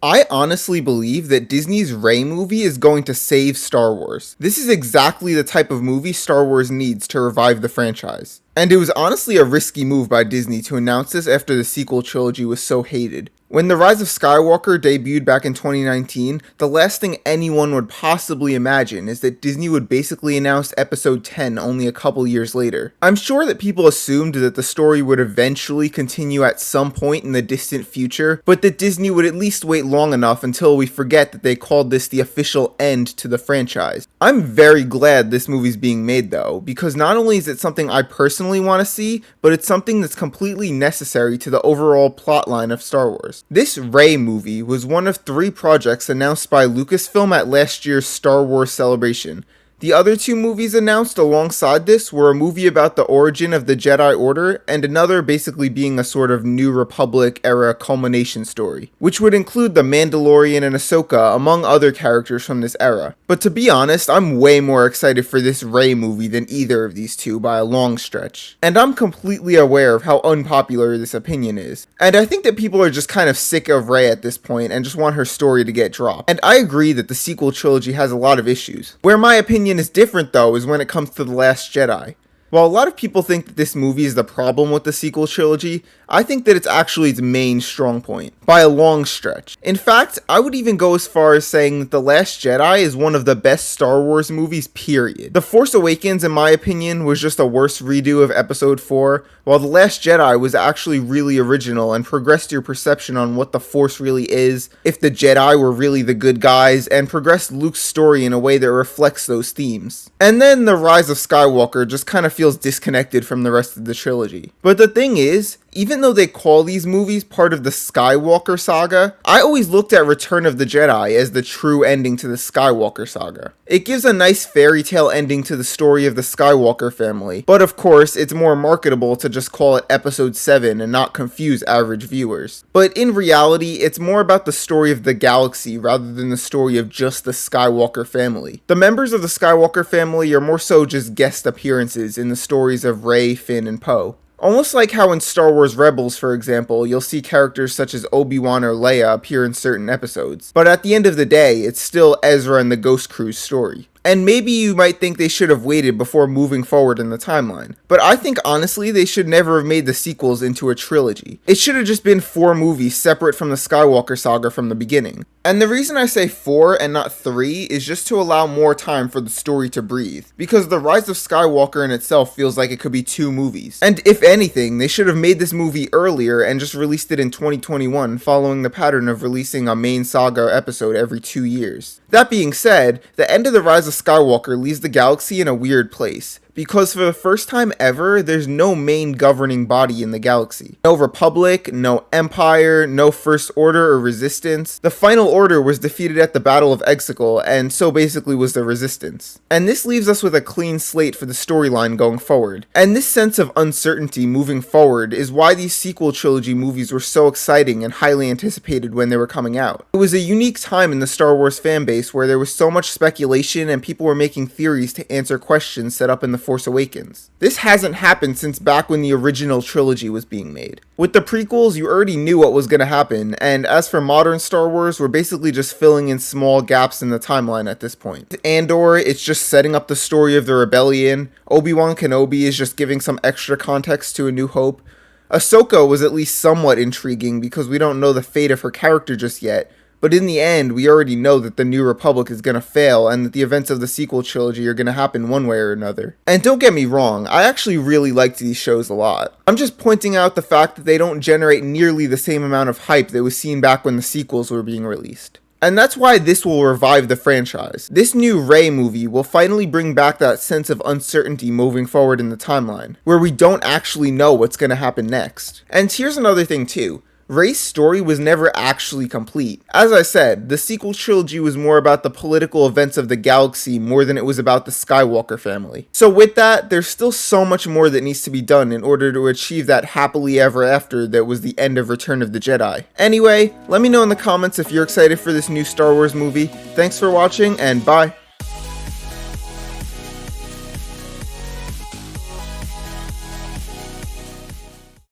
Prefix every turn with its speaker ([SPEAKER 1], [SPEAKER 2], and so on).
[SPEAKER 1] I honestly believe that Disney's Rey movie is going to save Star Wars. This is exactly the type of movie Star Wars needs to revive the franchise. And it was honestly a risky move by Disney to announce this after the sequel trilogy was so hated. When The Rise of Skywalker debuted back in 2019, the last thing anyone would possibly imagine is that Disney would basically announce Episode 10 only a couple years later. I'm sure that people assumed that the story would eventually continue at some point in the distant future, but that Disney would at least wait long enough until we forget that they called this the official end to the franchise. I'm very glad this movie's being made though, because not only is it something I personally want to see, but it's something that's completely necessary to the overall plotline of Star Wars. This Rey movie was one of 3 projects announced by Lucasfilm at last year's Star Wars Celebration. The other 2 movies announced alongside this were a movie about the origin of the Jedi Order and another basically being a sort of New Republic era culmination story, which would include the Mandalorian and Ahsoka among other characters from this era. But to be honest, I'm way more excited for this Rey movie than either of these 2 by a long stretch. And I'm completely aware of how unpopular this opinion is. And I think that people are just kind of sick of Rey at this point and just want her story to get dropped. And I agree that the sequel trilogy has a lot of issues. Where my opinion is different though is when it comes to The Last Jedi. While a lot of people think that this movie is the problem with the sequel trilogy, I think that it's actually its main strong point, by a long stretch. In fact, I would even go as far as saying that The Last Jedi is one of the best Star Wars movies, period. The Force Awakens, in my opinion, was just a worse redo of Episode 4, while The Last Jedi was actually really original and progressed your perception on what the Force really is, if the Jedi were really the good guys, and progressed Luke's story in a way that reflects those themes. And then The Rise of Skywalker just kind of feels disconnected from the rest of the trilogy. But the thing is, even though they call these movies part of the Skywalker saga, I always looked at Return of the Jedi as the true ending to the Skywalker saga. It gives a nice fairy tale ending to the story of the Skywalker family, but of course, it's more marketable to just call it Episode 7 and not confuse average viewers. But in reality, it's more about the story of the galaxy rather than the story of just the Skywalker family. The members of the Skywalker family are more so just guest appearances in the stories of Rey, Finn, and Poe. Almost like how in Star Wars Rebels, for example, you'll see characters such as Obi-Wan or Leia appear in certain episodes. But at the end of the day, it's still Ezra and the Ghost Crew's story. And maybe you might think they should have waited before moving forward in the timeline. But I think honestly they should never have made the sequels into a trilogy. It should have just been 4 movies separate from the Skywalker saga from the beginning. And the reason I say 4 and not 3 is just to allow more time for the story to breathe. Because The Rise of Skywalker in itself feels like it could be 2 movies. And if anything, they should have made this movie earlier and just released it in 2021, following the pattern of releasing a main saga episode every 2 years. That being said, the end of The Rise of Skywalker leaves the galaxy in a weird place. Because for the first time ever, there's no main governing body in the galaxy. No Republic, no Empire, no First Order or Resistance. The Final Order was defeated at the Battle of Exegol, and so basically was the Resistance. And this leaves us with a clean slate for the storyline going forward. And this sense of uncertainty moving forward is why these sequel trilogy movies were so exciting and highly anticipated when they were coming out. It was a unique time in the Star Wars fanbase where there was so much speculation and people were making theories to answer questions set up in the Force Awakens. This hasn't happened since back when the original trilogy was being made. With the prequels, you already knew what was going to happen, and as for modern Star Wars, we're basically just filling in small gaps in the timeline at this point. Andor, it's just setting up the story of the rebellion. Obi-Wan Kenobi is just giving some extra context to A New Hope. Ahsoka was at least somewhat intriguing because we don't know the fate of her character just yet, but in the end, we already know that the New Republic is going to fail and that the events of the sequel trilogy are going to happen one way or another. And don't get me wrong, I actually really liked these shows a lot. I'm just pointing out the fact that they don't generate nearly the same amount of hype that was seen back when the sequels were being released. And that's why this will revive the franchise. This new Rey movie will finally bring back that sense of uncertainty moving forward in the timeline, where we don't actually know what's going to happen next. And here's another thing too. Rey's story was never actually complete. As I said, the sequel trilogy was more about the political events of the galaxy more than it was about the Skywalker family. So with that, there's still so much more that needs to be done in order to achieve that happily ever after that was the end of Return of the Jedi. Anyway, let me know in the comments if you're excited for this new Star Wars movie. Thanks for watching, and bye!